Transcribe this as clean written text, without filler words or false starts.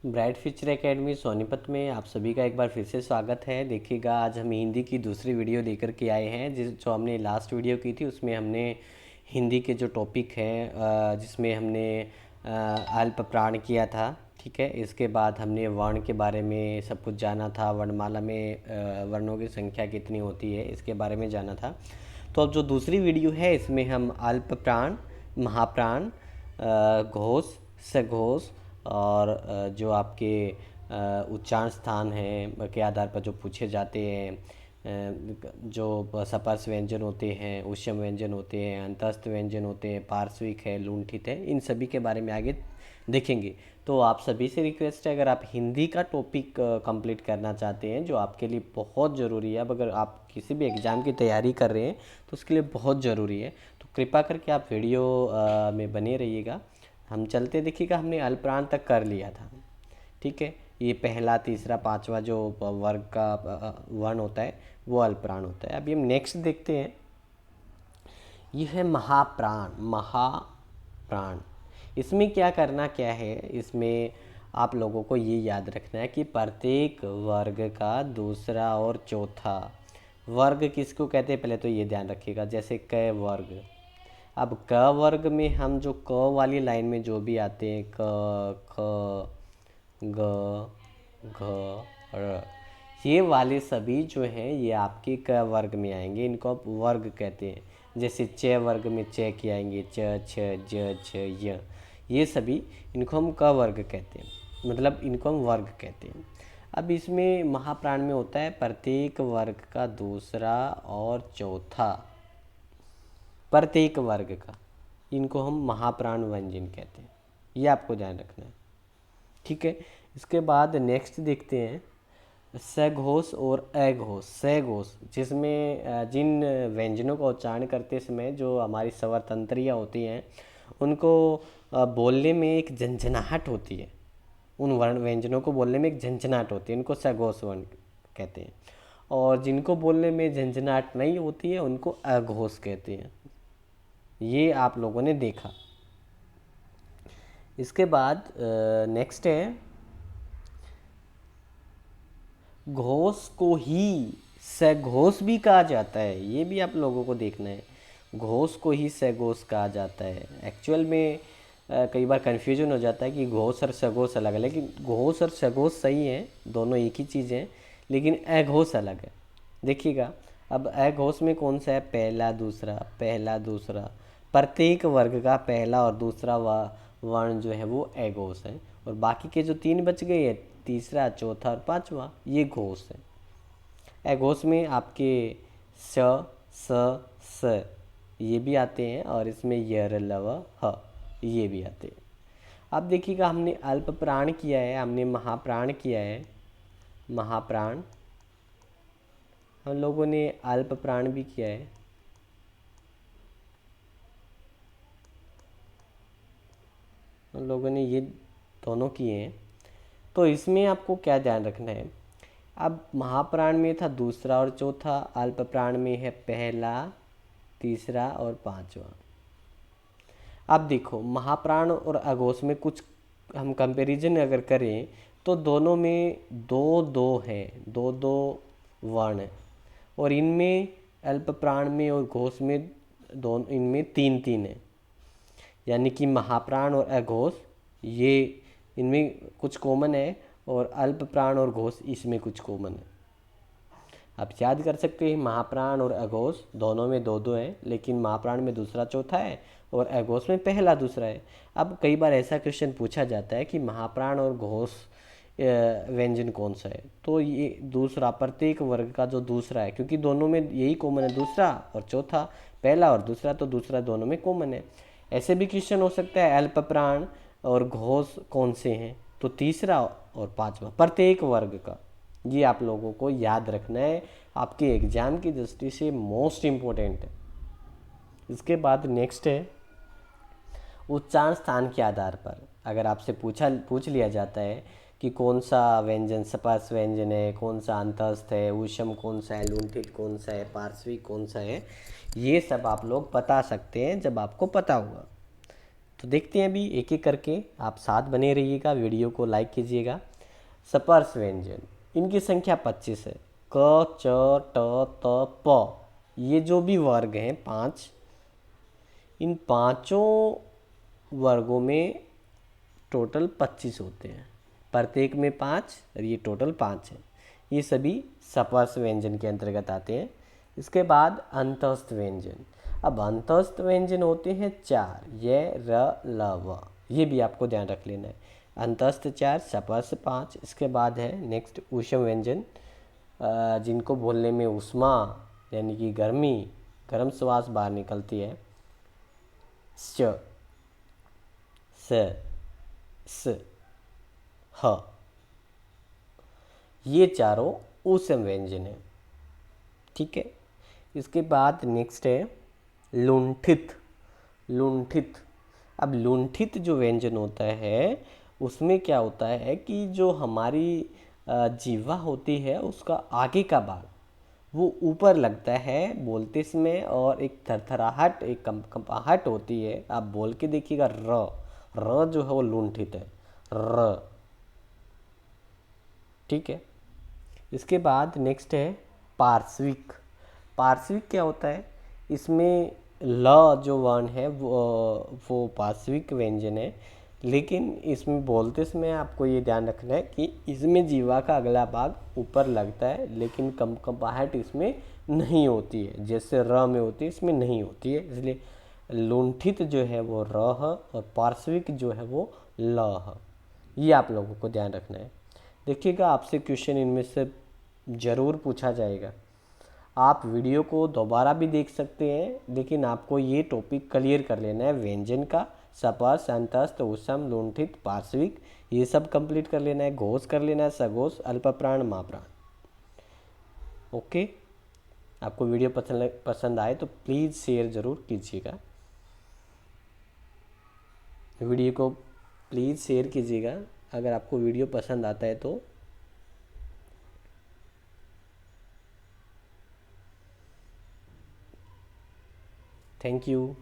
Bright future academy Sonipat में आप सभी का एक बार फिर से स्वागत है। देखिएगा, आज हम हिंदी की दूसरी वीडियो लेकर के आए हैं। जो हमने लास्ट वीडियो की थी उसमें हमने हिंदी के जो टॉपिक हैं जिसमें हमने अल्प प्राण किया था। ठीक है, इसके बाद हमने वर्ण के बारे में सब कुछ जाना था। वर्णमाला में वर्णों की संख्या कितनी होती है इसके बारे में जाना था। तो अब जो दूसरी वीडियो है इसमें हम अल्प प्राण, महाप्राण, घोष, सघोष और जो आपके उच्चारण स्थान हैं के आधार पर जो पूछे जाते हैं, जो सपर्श व्यंजन होते हैं, उष्म व्यंजन होते हैं, अंतस्थ व्यंजन होते हैं, पार्श्विक है, लुंठित है, इन सभी के बारे में आगे देखेंगे। तो आप सभी से रिक्वेस्ट है, अगर आप हिंदी का टॉपिक कंप्लीट करना चाहते हैं जो आपके लिए बहुत ज़रूरी है, अब अगर आप किसी भी एग्ज़ाम की तैयारी कर रहे हैं तो उसके लिए बहुत ज़रूरी है, तो कृपया करके आप वीडियो में बने रहिएगा। हम चलते, देखिएगा हमने अल्पप्राण तक कर लिया था। ठीक है, ये पहला, तीसरा, पांचवा जो वर्ग का वर्ण होता है वो अल्पप्राण होता है। अभी हम नेक्स्ट देखते हैं, ये है महाप्राण। महाप्राण, इसमें क्या करना क्या है, इसमें आप लोगों को ये याद रखना है कि प्रत्येक वर्ग का दूसरा और चौथा वर्ग किसको कहते हैं, पहले तो ये ध्यान रखिएगा। जैसे क वर्ग, अब क वर्ग में हम जो क वाली लाइन में जो भी आते हैं, क, ख, ग, घ, र, ये वाले सभी जो हैं ये आपके क वर्ग में आएंगे, इनको आप वर्ग कहते हैं। जैसे च वर्ग में च के आएंगे, च, छ, ज, छ, य, ये सभी, इनको हम क वर्ग कहते हैं, मतलब इनको हम वर्ग कहते हैं। अब इसमें महाप्राण में होता है प्रत्येक वर्ग का दूसरा और चौथा, प्रत्येक वर्ग का, इनको हम महाप्राण व्यंजन कहते हैं, ये आपको ध्यान रखना है। ठीक है, इसके बाद नेक्स्ट देखते हैं सघोष और अघोष। सघोष, जिसमें जिन व्यंजनों का उच्चारण करते समय जो हमारी स्वर तंत्रियाँ होती हैं उनको बोलने में एक झंझनाहट होती है, उन वर्ण व्यंजनों को बोलने में एक झंझनाहट होती है, उनको सघोष वर्ण कहते हैं। और जिनको बोलने में झंझनाहट नहीं होती है उनको अघोष कहते हैं, ये आप लोगों ने देखा। इसके बाद नेक्स्ट है घोष को ही सघोष भी कहा जाता है, ये भी आप लोगों को देखना है। घोष को ही सघोष कहा जाता है। एक्चुअल में कई बार कन्फ्यूजन हो जाता है कि घोष और सघोष अलग है, लेकिन घोष और सघोष सही है, दोनों एक ही चीज़ हैं, लेकिन अघोष अलग है। देखिएगा, अब अघोष में कौन सा है, पहला दूसरा, पहला दूसरा, प्रत्येक वर्ग का पहला और दूसरा वर्ण जो है वो अघोष है, और बाकी के जो तीन बच गए हैं, तीसरा, चौथा और पांचवा, ये घोष है। अघोष में आपके स, स ये भी आते हैं, और इसमें यर, लव, ह ये भी आते हैं। अब देखिएगा, हमने अल्प प्राण किया है, हमने महाप्राण किया है। महाप्राण, हम लोगों ने अल्प प्राण भी किया है। हम लोगों ने ये दोनों किए हैं। तो इसमें आपको क्या ध्यान रखना है, अब महाप्राण में था दूसरा और चौथा, अल्प प्राण में है पहला, तीसरा और पांचवा। अब देखो, महाप्राण और अघोष में कुछ हम कंपैरिजन अगर करें तो दोनों में दो दो है, दो दो वर्ण है, और इनमें अल्प प्राण में और घोष में दोनों, इनमें तीन तीन है। यानी कि महाप्राण और अघोष ये, इनमें कुछ कॉमन है, और अल्प प्राण और घोष इसमें कुछ कॉमन है। आप याद कर सकते हैं, महाप्राण और अघोष दोनों में दो दो हैं, लेकिन महाप्राण में दूसरा चौथा है और अघोष में पहला दूसरा है। अब कई बार ऐसा क्वेश्चन पूछा जाता है कि महाप्राण और घोष व्यंजन कौन सा है, तो ये दूसरा, प्रत्येक वर्ग का जो दूसरा है, क्योंकि दोनों में यही कॉमन है, दूसरा और चौथा, पहला और दूसरा, तो दूसरा दोनों में कॉमन है। ऐसे भी क्वेश्चन हो सकता है अल्प प्राण और घोष कौन से हैं, तो तीसरा और पांचवा, प्रत्येक वर्ग का, ये आप लोगों को याद रखना है, आपके एग्जाम की दृष्टि से मोस्ट इम्पोर्टेंट है। इसके बाद नेक्स्ट है उच्चारण स्थान के आधार पर। अगर आपसे पूछ लिया जाता है कि कौन सा व्यंजन सपर्श व्यंजन है, कौन सा अंतस्थ है, ऊष्म कौन सा है, लुंठित कौन सा है, पार्श्विक कौन सा है, ये सब आप लोग बता सकते हैं जब आपको पता होगा। तो देखते हैं अभी एक एक करके, आप साथ बने रहिएगा, वीडियो को लाइक कीजिएगा। सपर्श व्यंजन, इनकी संख्या 25 है। क, च, ट, त, प, ये जो भी वर्ग हैं 5, इन पांचों वर्गों में टोटल 25 होते हैं, प्रत्येक में 5 और ये टोटल 5 है। ये सभी सपर्श व्यंजन के अंतर्गत आते हैं। इसके बाद अंतस्थ व्यंजन। अब अंतस्थ व्यंजन होते हैं 4, य, र, ल, व, ये भी आपको ध्यान रख लेना है। अंतस्थ 4, सपर्श 5। इसके बाद है नेक्स्ट ऊष्म व्यंजन, जिनको बोलने में ऊष्मा यानी कि गर्मी, गर्म श्वास बाहर निकलती है। श, स, स, ह, ये चारों ऊष्म व्यंजन है। ठीक है। इसके बाद नेक्स्ट है लुंठित। लुंठित, अब लुंठित जो व्यंजन होता है उसमें क्या होता है कि जो हमारी जीवा होती है उसका आगे का भाग वो ऊपर लगता है बोलते समय, और एक थरथराहट, एक कंपाहट होती है। आप बोल के देखिएगा, र, र जो है वो लुंठित है, र। ठीक है। इसके बाद नेक्स्ट है पार्श्विक। पार्श्विक क्या होता है, इसमें ल जो वर्ण है वो पार्श्विक व्यंजन है, लेकिन इसमें बोलते समय आपको ये ध्यान रखना है कि इसमें जीवा का अगला भाग ऊपर लगता है, लेकिन कंपाहट इसमें नहीं होती है, जैसे र में होती है इसमें नहीं होती है। इसलिए लुंठित जो है वो र है और पार्श्विक जो है वो ल है। ये आप लोगों को ध्यान रखना है। देखिएगा आपसे क्वेश्चन इनमें से ज़रूर पूछा जाएगा। आप वीडियो को दोबारा भी देख सकते हैं, लेकिन आपको ये टॉपिक क्लियर कर लेना है। व्यंजन का सपर्श, अंतस्थ, ऊष्म, लुंठित, पार्श्विक, ये सब कंप्लीट कर लेना है। घोष कर लेना है, सघोष, अल्पप्राण, महाप्राण। ओके। आपको वीडियो पसंद आए तो प्लीज़ शेयर ज़रूर कीजिएगा, वीडियो को प्लीज़ शेयर कीजिएगा अगर आपको वीडियो पसंद आता है तो। Thank you.